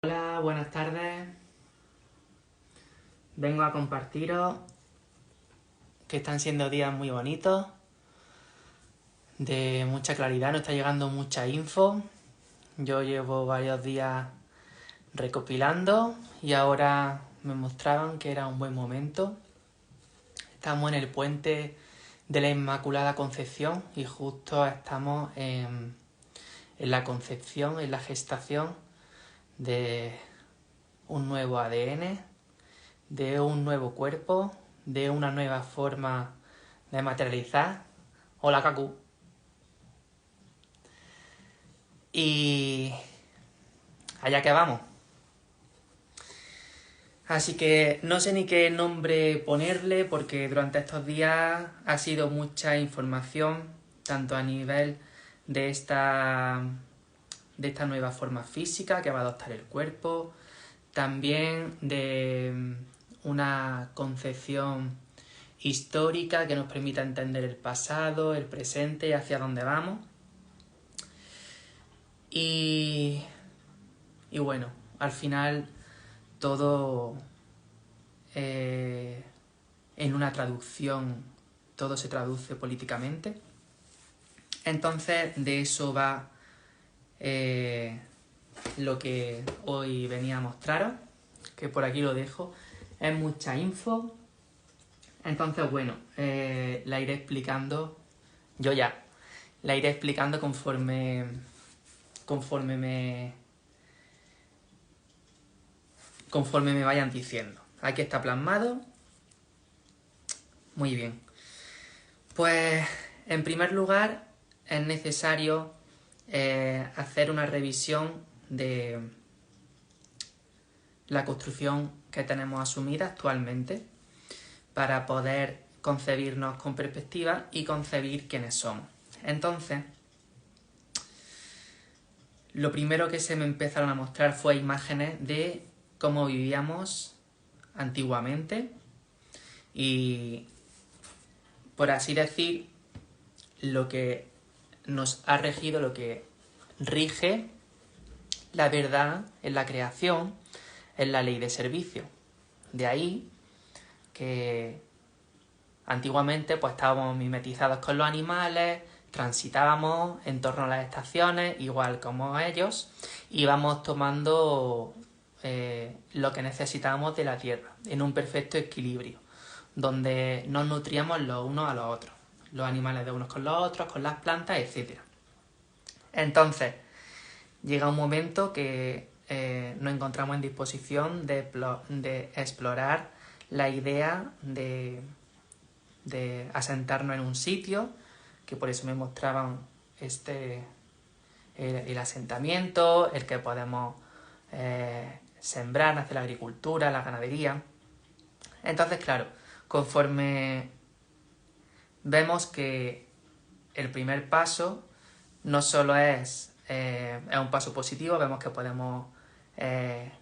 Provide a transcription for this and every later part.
Hola, buenas tardes. Vengo a compartiros que están siendo días muy bonitos, de mucha claridad, nos está llegando mucha info. Yo llevo varios días recopilando y ahora me mostraban que era un buen momento. Estamos en el puente de la Inmaculada Concepción y justo estamos en la concepción, en la gestación de un nuevo ADN, de un nuevo cuerpo, de una nueva forma de materializar. Hola, Kaku. Y allá que vamos. Así que no sé ni qué nombre ponerle porque durante estos días ha sido mucha información, tanto a nivel de esta nueva forma física que va a adoptar el cuerpo, también de una concepción histórica que nos permita entender el pasado, el presente y hacia dónde vamos. Y bueno, al final todo en una traducción, todo se traduce políticamente. Entonces de eso va lo que hoy venía a mostraros, que por aquí lo dejo. Es mucha info. Entonces, bueno, la iré explicando. La iré explicando conforme me vayan diciendo. Aquí está plasmado. Muy bien. Pues, en primer lugar, es necesario hacer una revisión de la construcción que tenemos asumida actualmente para poder concebirnos con perspectiva y concebir quiénes somos. Entonces, lo primero que se me empezaron a mostrar fue imágenes de cómo vivíamos antiguamente y, por así decir, lo que nos ha regido, lo que rige la verdad en la creación, es la ley de servicio. De ahí que antiguamente pues estábamos mimetizados con los animales, transitábamos en torno a las estaciones, igual como ellos, íbamos tomando lo que necesitábamos de la tierra, en un perfecto equilibrio, donde nos nutríamos los unos a los otros, los animales de unos con los otros, con las plantas, etc. Entonces, llega un momento que nos encontramos en disposición de explorar la idea de asentarnos en un sitio, que por eso me mostraban el asentamiento, el que podemos sembrar, hacer la agricultura, la ganadería. Entonces, claro, conforme vemos que el primer paso no solo es un paso positivo, vemos que podemos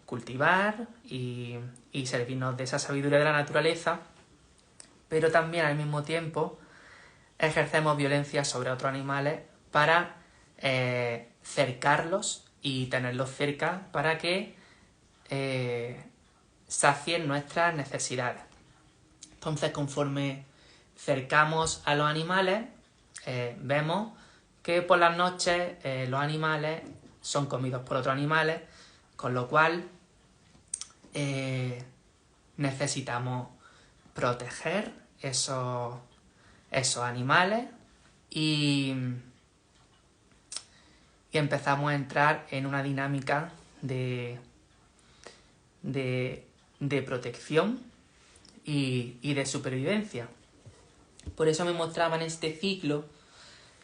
cultivar y servirnos de esa sabiduría de la naturaleza, pero también al mismo tiempo ejercemos violencia sobre otros animales para cercarlos y tenerlos cerca para que sacien nuestras necesidades. Entonces, conforme cercamos a los animales, vemos que por las noches los animales son comidos por otros animales, con lo cual necesitamos proteger esos animales y empezamos a entrar en una dinámica de protección y de supervivencia. Por eso me mostraban este ciclo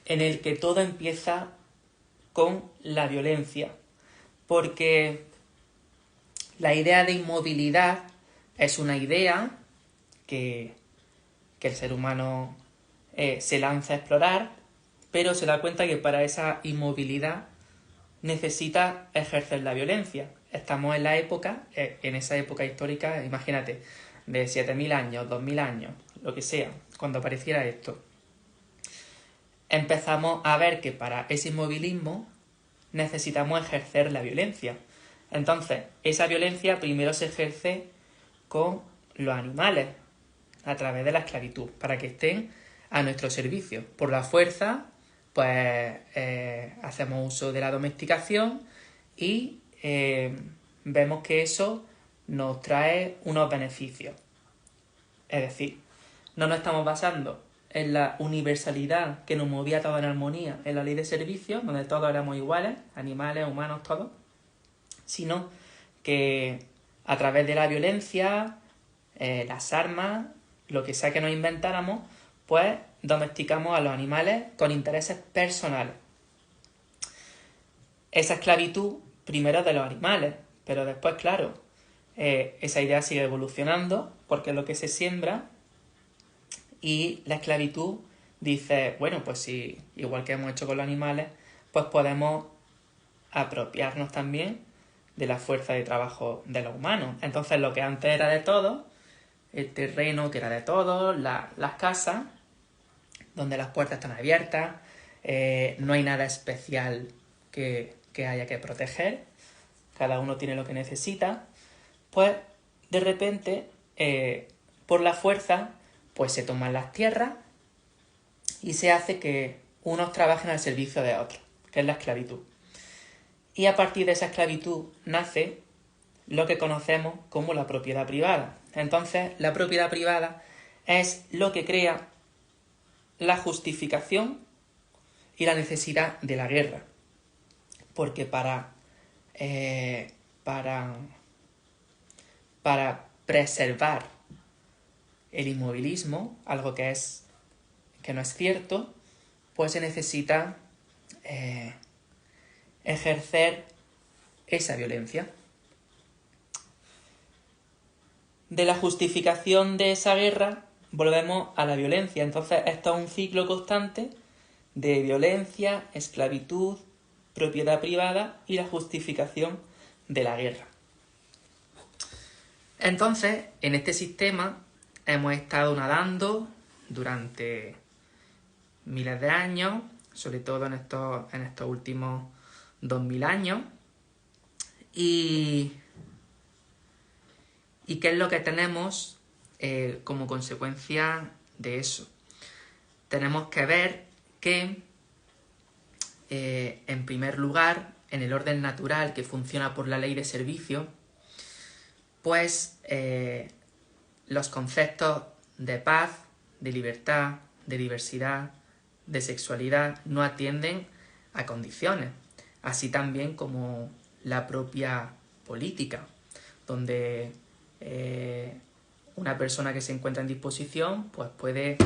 en el que todo empieza con la violencia, porque la idea de inmovilidad es una idea que el ser humano se lanza a explorar, pero se da cuenta que para esa inmovilidad necesita ejercer la violencia. Estamos en la época, en esa época histórica, imagínate, de 7.000 años, 2.000 años, lo que sea, cuando apareciera esto. Empezamos a ver que para ese inmovilismo necesitamos ejercer la violencia. Entonces, esa violencia primero se ejerce con los animales, a través de la esclavitud, para que estén a nuestro servicio. Por la fuerza, pues hacemos uso de la domesticación y vemos que eso nos trae unos beneficios. Es decir, no nos estamos basando en la universalidad que nos movía todo en armonía en la ley de servicios, donde todos éramos iguales, animales, humanos, todos, sino que a través de la violencia, las armas, lo que sea que nos inventáramos, pues domesticamos a los animales con intereses personales. Esa esclavitud primero es de los animales, pero después, claro, esa idea sigue evolucionando porque es lo que se siembra y la esclavitud dice, bueno, pues si igual que hemos hecho con los animales, pues podemos apropiarnos también de la fuerza de trabajo de los humanos. Entonces lo que antes era de todos, el terreno que era de todos, las casas, donde las puertas están abiertas, no hay nada especial que haya que proteger, cada uno tiene lo que necesita, pues de repente, por la fuerza, pues se toman las tierras y se hace que unos trabajen al servicio de otros, que es la esclavitud. Y a partir de esa esclavitud nace lo que conocemos como la propiedad privada. Entonces, la propiedad privada es lo que crea la justificación y la necesidad de la guerra. Porque para preservar el inmovilismo, algo que no es cierto, pues se necesita ejercer esa violencia. De la justificación de esa guerra volvemos a la violencia. Entonces esto es un ciclo constante de violencia, esclavitud, propiedad privada y la justificación de la guerra. Entonces, en este sistema hemos estado nadando durante miles de años, sobre todo en estos últimos 2000 años. ¿Y qué es lo que tenemos como consecuencia de eso? Tenemos que ver que, en primer lugar, en el orden natural que funciona por la ley de servicio, pues los conceptos de paz, de libertad, de diversidad, de sexualidad no atienden a condiciones, así también como la propia política, donde una persona que se encuentra en disposición pues puede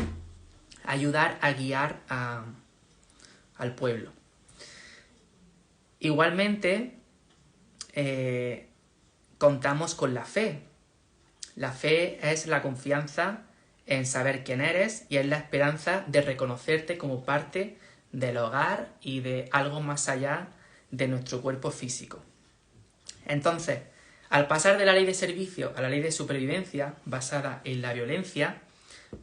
ayudar a guiar al pueblo. Igualmente, contamos con la fe. La fe es la confianza en saber quién eres y es la esperanza de reconocerte como parte del hogar y de algo más allá de nuestro cuerpo físico. Entonces, al pasar de la ley de servicio a la ley de supervivencia, basada en la violencia,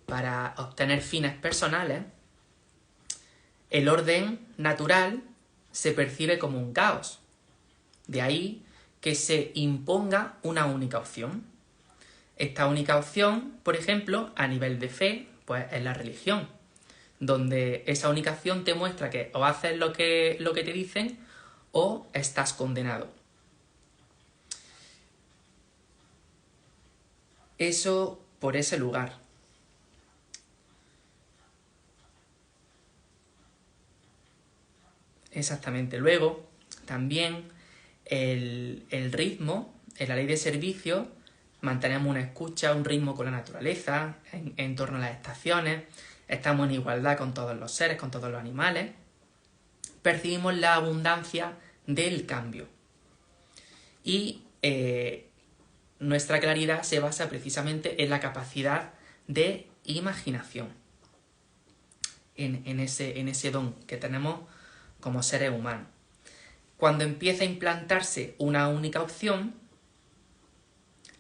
para obtener fines personales, el orden natural se percibe como un caos. De ahí que se imponga una única opción. Esta única opción, por ejemplo, a nivel de fe, pues es la religión, donde esa única opción te muestra que o haces lo que te dicen o estás condenado. Eso por ese lugar. Exactamente. Luego, también el ritmo, en la ley de servicio, mantenemos una escucha, un ritmo con la naturaleza, en torno a las estaciones, estamos en igualdad con todos los seres, con todos los animales, percibimos la abundancia del cambio. Y nuestra claridad se basa precisamente en la capacidad de imaginación, en ese don que tenemos como seres humanos. Cuando empieza a implantarse una única opción,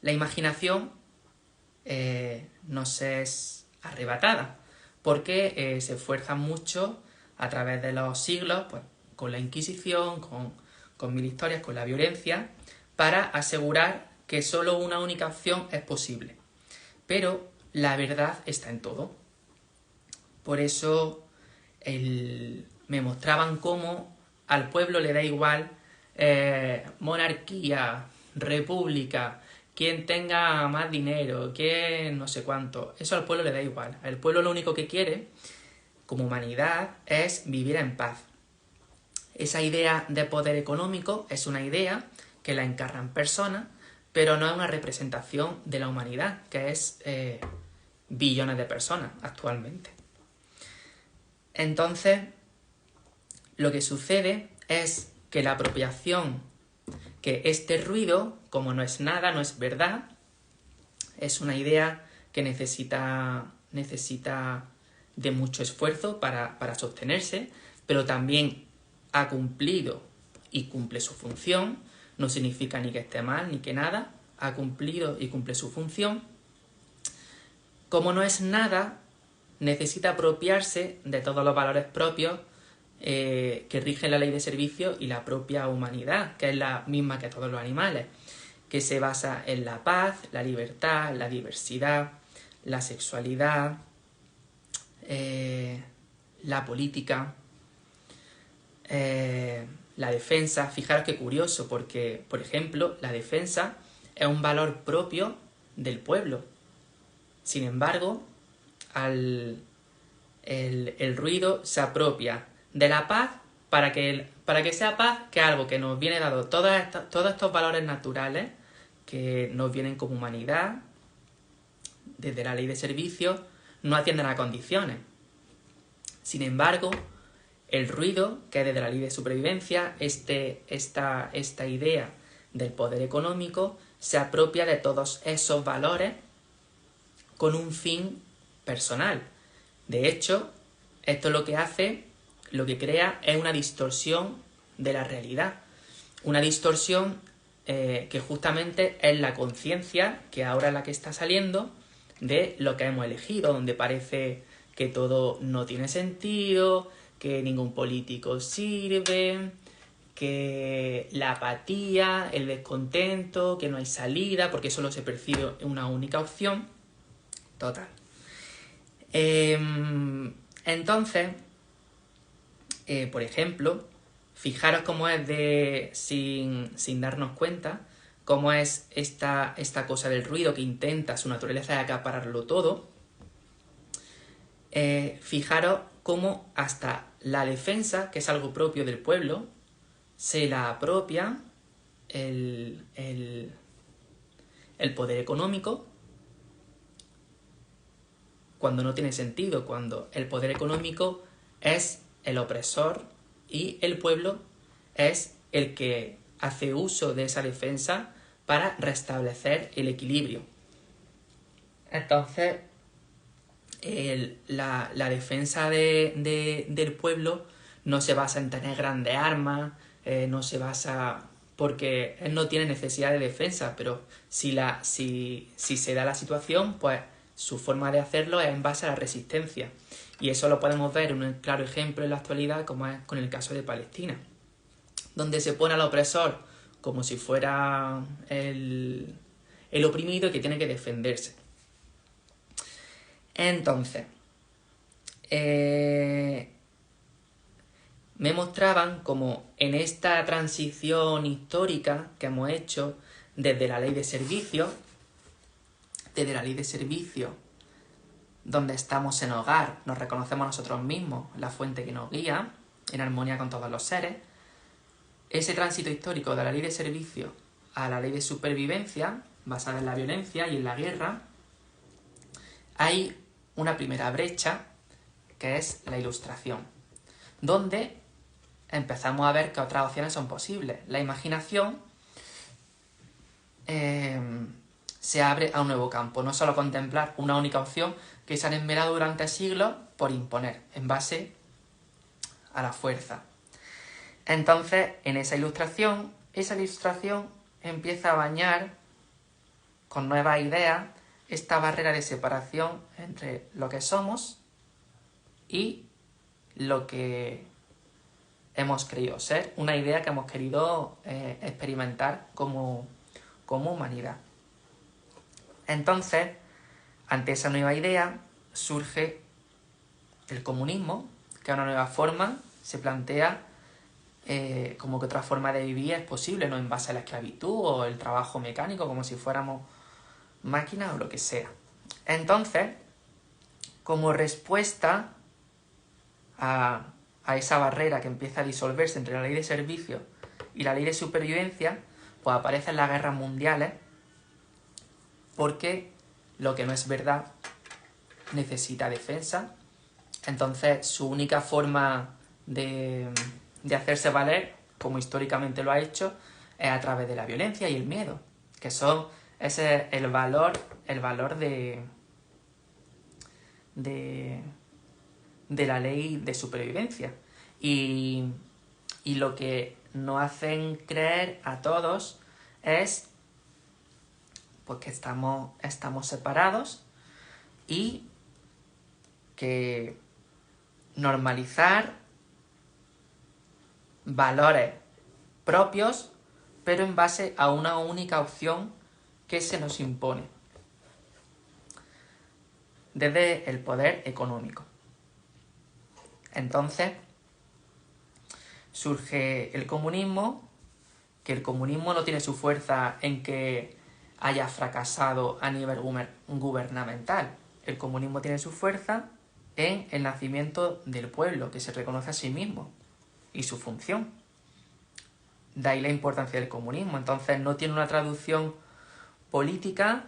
la imaginación nos es arrebatada, porque se esfuerza mucho a través de los siglos, pues, con la Inquisición, con mil historias, con la violencia, para asegurar que solo una única opción es posible. Pero la verdad está en todo. Por eso me mostraban cómo al pueblo le da igual monarquía, república, quien tenga más dinero, quién no sé cuánto. Eso al pueblo le da igual. El pueblo lo único que quiere, como humanidad, es vivir en paz. Esa idea de poder económico es una idea que la encarnan personas, pero no es una representación de la humanidad, que es billones de personas actualmente. Entonces, lo que sucede es que la apropiación, que este ruido, como no es nada, no es verdad, es una idea que necesita de mucho esfuerzo para sostenerse, pero también ha cumplido y cumple su función. No significa ni que esté mal ni que nada, ha cumplido y cumple su función. Como no es nada, necesita apropiarse de todos los valores propios que rigen la ley de servicio y la propia humanidad, que es la misma que todos los animales, que se basa en la paz, la libertad, la diversidad, la sexualidad, la política, la defensa. Fijaros qué curioso, porque, por ejemplo, la defensa es un valor propio del pueblo. Sin embargo, el ruido se apropia de la paz para que sea paz, que es algo que nos viene dado todos estos valores naturales que nos vienen como humanidad, desde la ley de servicios, no atienden a condiciones. Sin embargo, el ruido, que es desde la ley de supervivencia, esta idea del poder económico, se apropia de todos esos valores con un fin personal. De hecho, esto lo que hace, lo que crea, es una distorsión de la realidad. Una distorsión que justamente es la conciencia, que ahora es la que está saliendo, de lo que hemos elegido, donde parece que todo no tiene sentido, que ningún político sirve, que la apatía, el descontento, que no hay salida, porque solo se percibe una única opción. Total. Entonces, por ejemplo, fijaros cómo es sin darnos cuenta, cómo es esta cosa del ruido que intenta su naturaleza de acapararlo todo. Fijaros cómo hasta la defensa, que es algo propio del pueblo, se la apropia el poder económico, cuando no tiene sentido, cuando el poder económico es el opresor y el pueblo es el que hace uso de esa defensa para restablecer el equilibrio. Entonces, la defensa del pueblo no se basa en tener grandes armas, no se basa porque él no tiene necesidad de defensa, pero si se da la situación, pues su forma de hacerlo es en base a la resistencia. Y eso lo podemos ver en un claro ejemplo en la actualidad, como es con el caso de Palestina, donde se pone al opresor como si fuera el oprimido que tiene que defenderse. Entonces, me mostraban como en esta transición histórica que hemos hecho desde la ley de servicios, donde estamos en hogar, nos reconocemos a nosotros mismos, la fuente que nos guía, en armonía con todos los seres. Ese tránsito histórico de la ley de servicio a la ley de supervivencia, basada en la violencia y en la guerra, hay una primera brecha, que es la ilustración, donde empezamos a ver que otras opciones son posibles. La imaginación se abre a un nuevo campo, no solo contemplar una única opción que se han esmerado durante siglos por imponer, en base a la fuerza. Entonces, en esa ilustración empieza a bañar con nuevas ideas esta barrera de separación entre lo que somos y lo que hemos querido ser, una idea que hemos querido experimentar como humanidad. Entonces, ante esa nueva idea, surge el comunismo, que es una nueva forma, se plantea como que otra forma de vivir es posible, no en base a la esclavitud o el trabajo mecánico, como si fuéramos máquinas o lo que sea. Entonces, como respuesta a esa barrera que empieza a disolverse entre la ley de servicios y la ley de supervivencia, pues aparecen las guerras mundiales, porque lo que no es verdad necesita defensa. Entonces, su única forma de hacerse valer, como históricamente lo ha hecho, es a través de la violencia y el miedo, que ese es el valor de la ley de supervivencia. Y lo que nos hacen creer a todos es pues que estamos separados y que normalizar valores propios, pero en base a una única opción que se nos impone desde el poder económico. Entonces surge el comunismo, que el comunismo no tiene su fuerza en que haya fracasado a nivel gubernamental. El comunismo tiene su fuerza en el nacimiento del pueblo, que se reconoce a sí mismo, y su función. De ahí la importancia del comunismo. Entonces no tiene una traducción política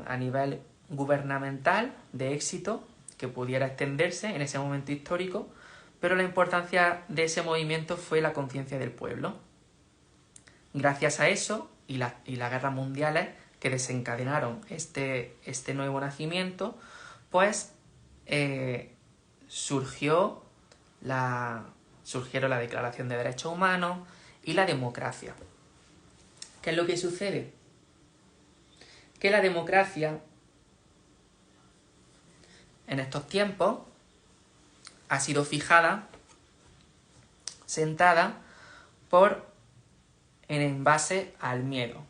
a nivel gubernamental de éxito que pudiera extenderse en ese momento histórico, pero la importancia de ese movimiento fue la conciencia del pueblo. Gracias a eso y las guerras mundiales que desencadenaron este nuevo nacimiento, pues surgieron la Declaración de Derechos Humanos y la democracia. ¿Qué es lo que sucede? Que la democracia en estos tiempos ha sido sentada en base al miedo.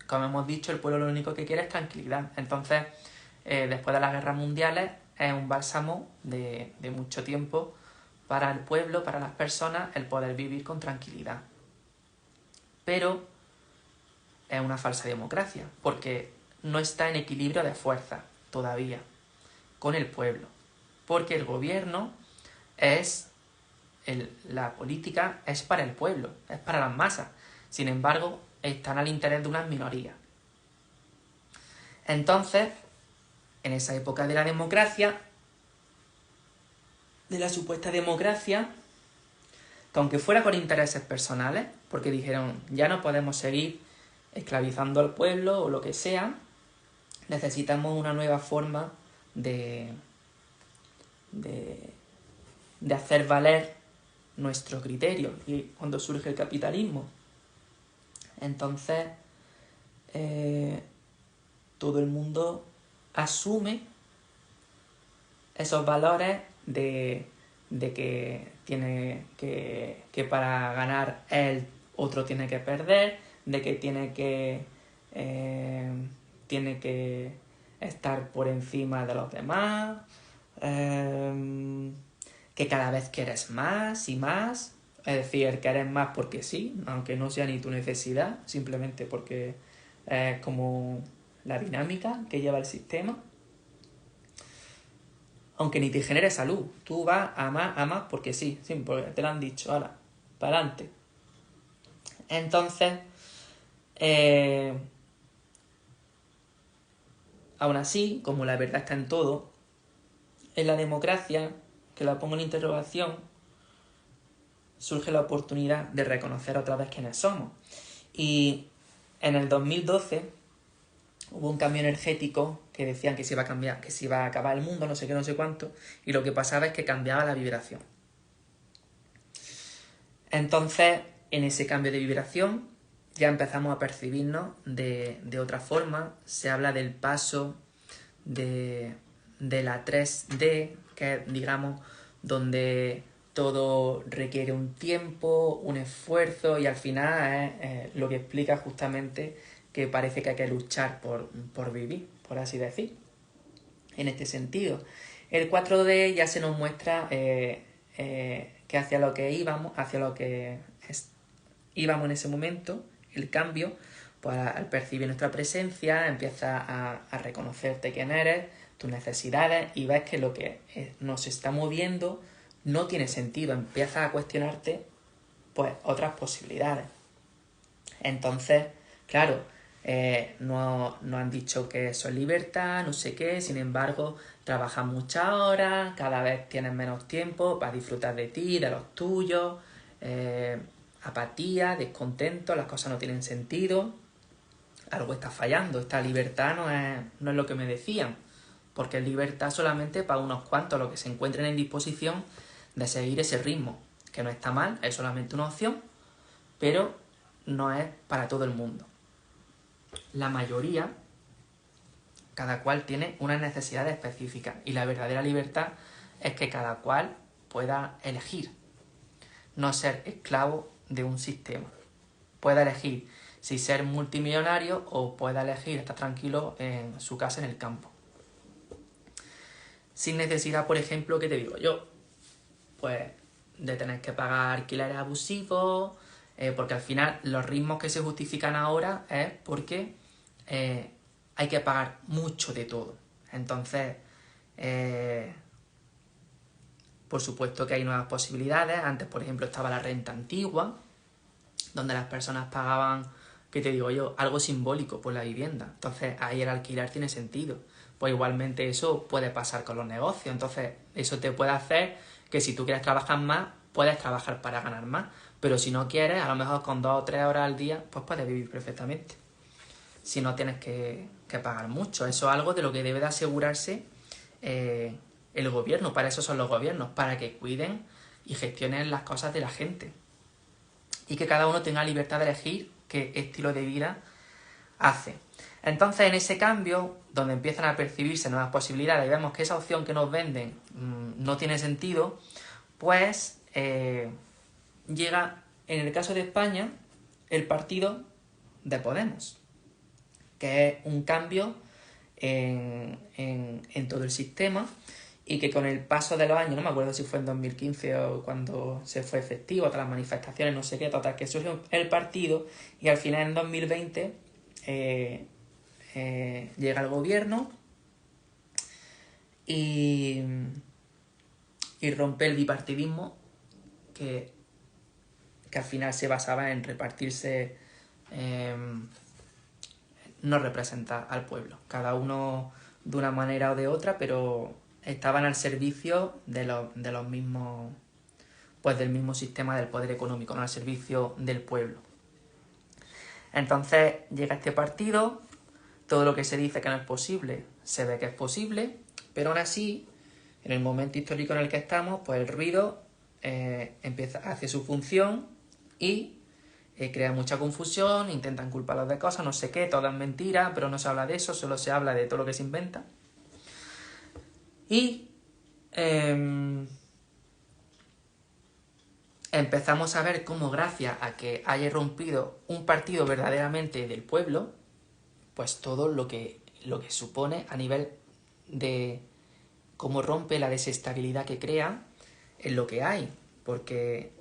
Como hemos dicho, el pueblo lo único que quiere es tranquilidad. Entonces, después de las guerras mundiales, es un bálsamo de mucho tiempo para el pueblo, para las personas, el poder vivir con tranquilidad. Pero es una falsa democracia, porque no está en equilibrio de fuerzas todavía con el pueblo. Porque el gobierno la política es para el pueblo, es para las masas. Sin embargo, están al interés de unas minorías. Entonces, en esa época de la democracia, de la supuesta democracia, que aunque fuera con intereses personales, porque dijeron, ya no podemos seguir esclavizando al pueblo o lo que sea, necesitamos una nueva forma de hacer valer nuestro criterio, y cuando surge el capitalismo. Entonces, todo el mundo asume esos valores de que tiene que para ganar el otro tiene que perder, de que tiene que estar por encima de los demás, que cada vez quieres más y más, es decir, quieres más porque sí, aunque no sea ni tu necesidad, simplemente porque es como la dinámica que lleva el sistema. Aunque ni te genere salud, tú vas a más porque sí, porque te lo han dicho, ahora, para adelante. Entonces, aún así, como la verdad está en todo, en la democracia, que la pongo en interrogación, surge la oportunidad de reconocer otra vez quiénes somos. Y en el 2012 hubo un cambio energético que decían que se iba a cambiar, que se iba a acabar el mundo, no sé qué, no sé cuánto, y lo que pasaba es que cambiaba la vibración. Entonces, en ese cambio de vibración, ya empezamos a percibirnos de otra forma. Se habla del paso de la 3D, que es, digamos, donde todo requiere un tiempo, un esfuerzo y al final es lo que explica justamente que parece que hay que luchar por vivir, por así decir. En este sentido, el 4D ya se nos muestra que hacia lo que íbamos, íbamos en ese momento, el cambio, pues al percibir nuestra presencia, empiezas a reconocerte quién eres, tus necesidades y ves que lo que nos está moviendo no tiene sentido, empiezas a cuestionarte pues otras posibilidades. Entonces, claro, nos han dicho que eso es libertad, no sé qué, sin embargo, trabajas muchas horas, cada vez tienes menos tiempo para disfrutar de ti, de los tuyos, apatía, descontento, las cosas no tienen sentido, algo está fallando, esta libertad no es lo que me decían, porque es libertad solamente para unos cuantos, los que se encuentren en disposición de seguir ese ritmo, que no está mal, es solamente una opción, pero no es para todo el mundo. La mayoría, cada cual tiene unas necesidades específicas y la verdadera libertad es que cada cual pueda elegir, no ser esclavo de un sistema. Pueda elegir si ser multimillonario o pueda elegir estar tranquilo en su casa en el campo. Sin necesidad, por ejemplo, ¿qué te digo yo? Pues de tener que pagar alquileres abusivos, porque al final los ritmos que se justifican ahora es porque hay que pagar mucho de todo. Entonces, por supuesto que hay nuevas posibilidades. Antes, por ejemplo, estaba la renta antigua, donde las personas pagaban, ¿qué te digo yo?, algo simbólico por la vivienda. Entonces, ahí el alquiler tiene sentido. Pues igualmente eso puede pasar con los negocios. Entonces, eso te puede hacer que si tú quieres trabajar más, puedes trabajar para ganar más. Pero si no quieres, a lo mejor con 2 o 3 horas al día, pues puedes vivir perfectamente. Si no tienes que pagar mucho. Eso es algo de lo que debe de asegurarse el gobierno. Para eso son los gobiernos, para que cuiden y gestionen las cosas de la gente. Y que cada uno tenga libertad de elegir qué estilo de vida hace. Entonces, en ese cambio, donde empiezan a percibirse nuevas posibilidades y vemos que esa opción que nos venden no tiene sentido, pues llega, en el caso de España, el partido de Podemos, que es un cambio en todo el sistema y que con el paso de los años, no me acuerdo si fue en 2015 o cuando se fue efectivo, todas las manifestaciones, no sé qué, total, que surgió el partido y al final en 2020 llega el gobierno y rompe el bipartidismo que al final se basaba en repartirse, no representar al pueblo, cada uno de una manera o de otra, pero estaban al servicio de los mismos, pues del mismo sistema del poder económico, no al servicio del pueblo. Entonces llega este partido, todo lo que se dice que no es posible, se ve que es posible, pero aún así, en el momento histórico en el que estamos, pues el ruido hace su función y crea mucha confusión, intentan culparlos de cosas, no sé qué, todo es mentira, pero no se habla de eso, solo se habla de todo lo que se inventa. Y empezamos a ver cómo gracias a que haya irrumpido un partido verdaderamente del pueblo, pues todo lo que supone a nivel de cómo rompe la desestabilidad que crea en lo que hay. Porque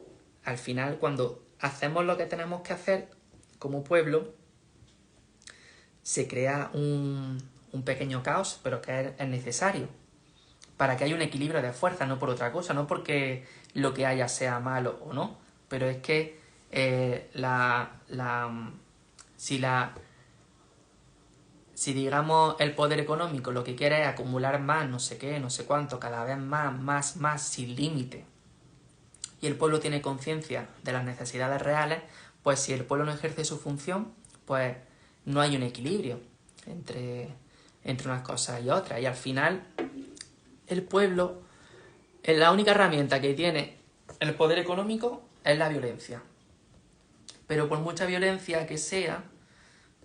al final cuando hacemos lo que tenemos que hacer como pueblo, se crea un pequeño caos, pero que es necesario para que haya un equilibrio de fuerza, no por otra cosa, no porque lo que haya sea malo o no, pero es que si digamos el poder económico lo que quiere es acumular más, no sé qué, no sé cuánto, cada vez más, sin límite, y el pueblo tiene conciencia de las necesidades reales, pues si el pueblo no ejerce su función, pues no hay un equilibrio entre unas cosas y otras, y al final el pueblo, la única herramienta que tiene el poder económico es la violencia. Pero por mucha violencia que sea,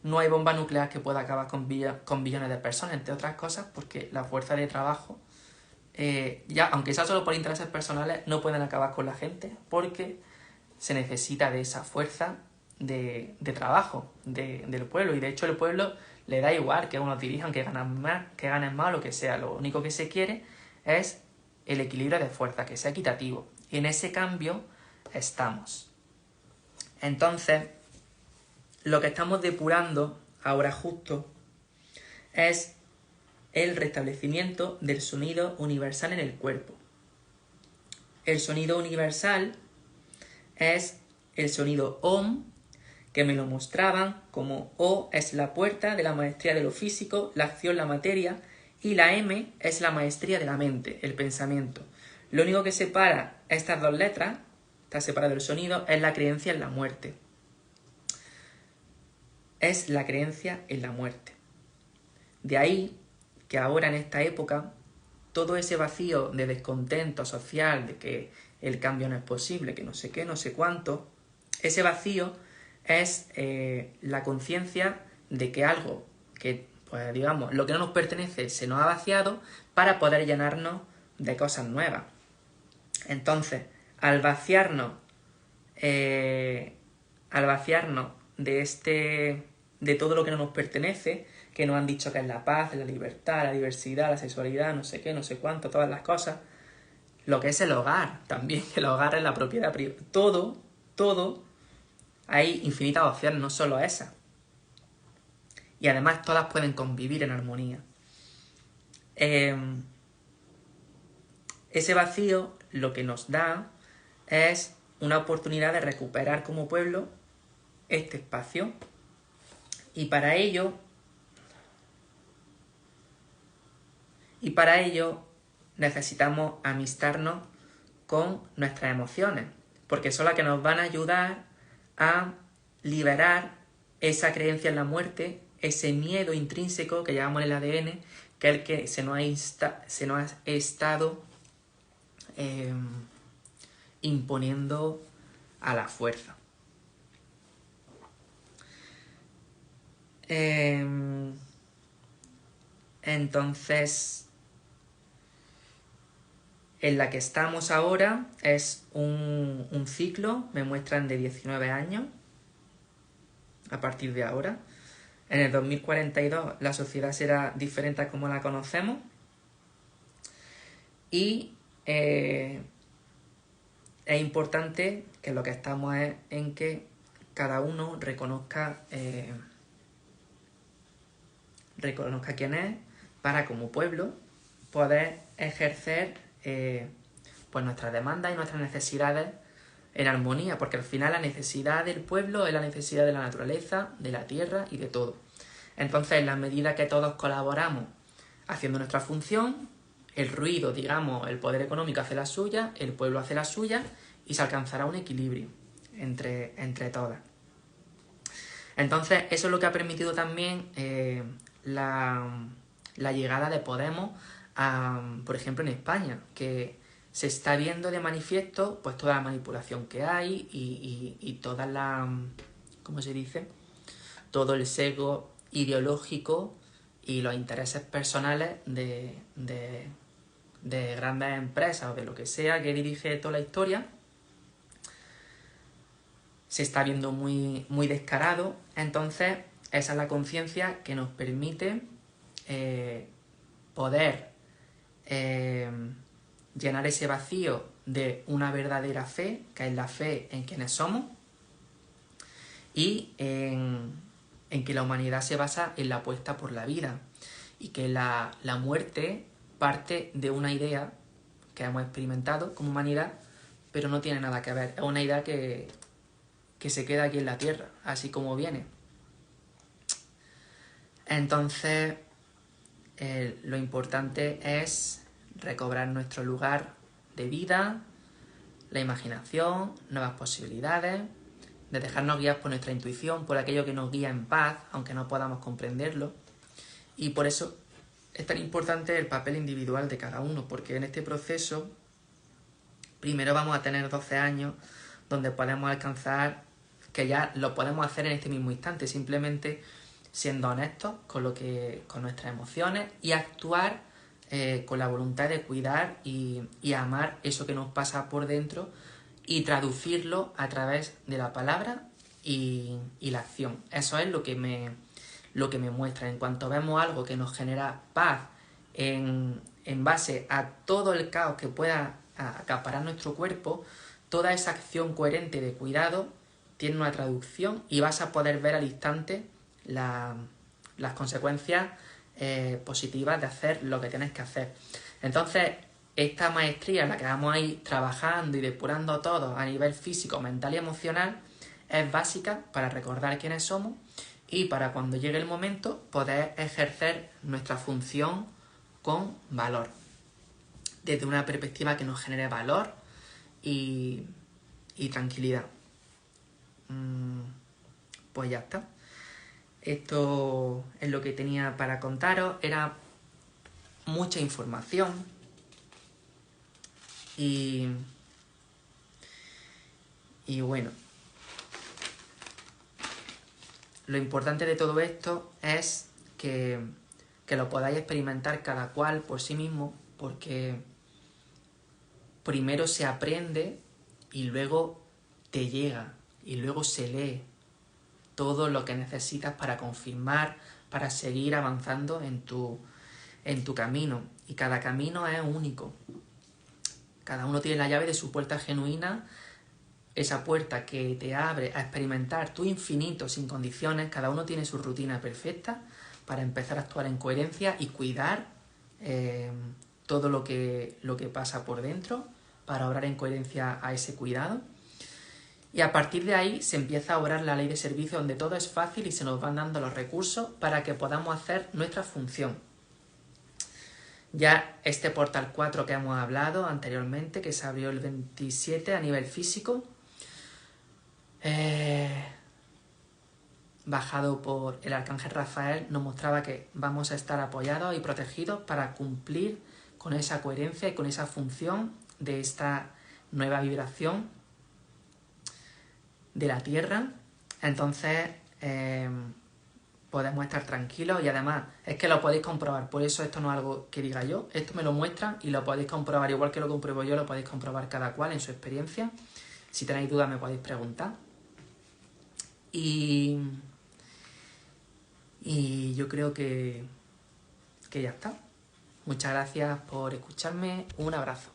no hay bomba nuclear que pueda acabar con billones de personas, entre otras cosas, porque la fuerza de trabajo ya, aunque sea solo por intereses personales, no pueden acabar con la gente porque se necesita de esa fuerza de trabajo del pueblo. Y de hecho el pueblo le da igual que unos dirijan, que ganen más, lo que sea. Lo único que se quiere es el equilibrio de fuerza, que sea equitativo. Y en ese cambio estamos. Entonces, lo que estamos depurando ahora justo es el restablecimiento del sonido universal en el cuerpo. El sonido universal es el sonido OM, que me lo mostraban como O es la puerta de la maestría de lo físico, la acción, la materia, y la M es la maestría de la mente, el pensamiento. Lo único que separa estas dos letras, está separado el sonido, es la creencia en la muerte. Es la creencia en la muerte. De ahí que ahora en esta época todo ese vacío de descontento social, de que el cambio no es posible, que no sé qué, no sé cuánto, ese vacío es la conciencia de que algo que, pues digamos, lo que no nos pertenece se nos ha vaciado para poder llenarnos de cosas nuevas. Entonces, al vaciarnos de todo lo que no nos pertenece, que nos han dicho que es la paz, la libertad, la diversidad, la sexualidad, no sé qué, no sé cuánto, todas las cosas, lo que es el hogar también, que el hogar es la propiedad privada, todo, hay infinitas opciones, no solo esas. Y además todas pueden convivir en armonía. Ese vacío lo que nos da es una oportunidad de recuperar como pueblo este espacio. Y para ello necesitamos amistarnos con nuestras emociones, porque son las que nos van a ayudar a liberar esa creencia en la muerte, ese miedo intrínseco que llevamos en el ADN, que es el que se nos ha estado imponiendo a la fuerza. Entonces, en la que estamos ahora es un ciclo, me muestran de 19 años, a partir de ahora. En el 2042 la sociedad será diferente a como la conocemos. Y es importante que lo que estamos es en que cada uno reconozca quién es, para como pueblo poder ejercer pues nuestras demandas y nuestras necesidades en armonía, porque al final la necesidad del pueblo es la necesidad de la naturaleza, de la tierra y de todo. Entonces, en la medida que todos colaboramos haciendo nuestra función, el ruido, digamos, el poder económico hace la suya, el pueblo hace la suya y se alcanzará un equilibrio entre todas. Entonces, eso es lo que ha permitido también la llegada de Podemos, por ejemplo, en España, que se está viendo de manifiesto pues toda la manipulación que hay y toda la, ¿cómo se dice? Todo el sesgo ideológico y los intereses personales de grandes empresas o de lo que sea que dirige toda la historia. Se está viendo muy, muy descarado. Entonces, esa es la conciencia que nos permite poder llenar ese vacío de una verdadera fe, que es la fe en quienes somos, y en que la humanidad se basa en la apuesta por la vida, y que la muerte parte de una idea que hemos experimentado como humanidad, pero no tiene nada que ver. Es una idea que se queda aquí en la Tierra, así como viene. Entonces, lo importante es recobrar nuestro lugar de vida, la imaginación, nuevas posibilidades, de dejarnos guiar por nuestra intuición, por aquello que nos guía en paz, aunque no podamos comprenderlo. Y por eso es tan importante el papel individual de cada uno, porque en este proceso primero vamos a tener 12 años donde podemos alcanzar, que ya lo podemos hacer en este mismo instante, simplemente siendo honestos con nuestras emociones y actuar con la voluntad de cuidar y amar eso que nos pasa por dentro y traducirlo a través de la palabra y la acción. Eso es lo que me muestra. En cuanto vemos algo que nos genera paz en base a todo el caos que pueda acaparar nuestro cuerpo, toda esa acción coherente de cuidado tiene una traducción y vas a poder ver al instante las consecuencias positivas de hacer lo que tienes que hacer. Entonces, esta maestría en la que vamos a ir trabajando y depurando todo a nivel físico, mental y emocional es básica para recordar quiénes somos y para cuando llegue el momento poder ejercer nuestra función con valor, desde una perspectiva que nos genere valor y tranquilidad. Pues ya está. Esto es lo que tenía para contaros. Era mucha información y bueno, lo importante de todo esto es que lo podáis experimentar cada cual por sí mismo, porque primero se aprende y luego te llega y luego se lee todo lo que necesitas para confirmar, para seguir avanzando en tu camino. Y cada camino es único. Cada uno tiene la llave de su puerta genuina, esa puerta que te abre a experimentar tu infinito sin condiciones. Cada uno tiene su rutina perfecta para empezar a actuar en coherencia y cuidar todo lo que pasa por dentro, para obrar en coherencia a ese cuidado. Y a partir de ahí se empieza a obrar la ley de servicio, donde todo es fácil y se nos van dando los recursos para que podamos hacer nuestra función. Ya este portal 4 que hemos hablado anteriormente, que se abrió el 27 a nivel físico, bajado por el arcángel Rafael, nos mostraba que vamos a estar apoyados y protegidos para cumplir con esa coherencia y con esa función de esta nueva vibración de la Tierra. Entonces podemos estar tranquilos y además es que lo podéis comprobar. Por eso esto no es algo que diga yo, esto me lo muestra y lo podéis comprobar, igual que lo compruebo yo, lo podéis comprobar cada cual en su experiencia. Si tenéis dudas me podéis preguntar. Y yo creo que ya está. Muchas gracias por escucharme. Un abrazo.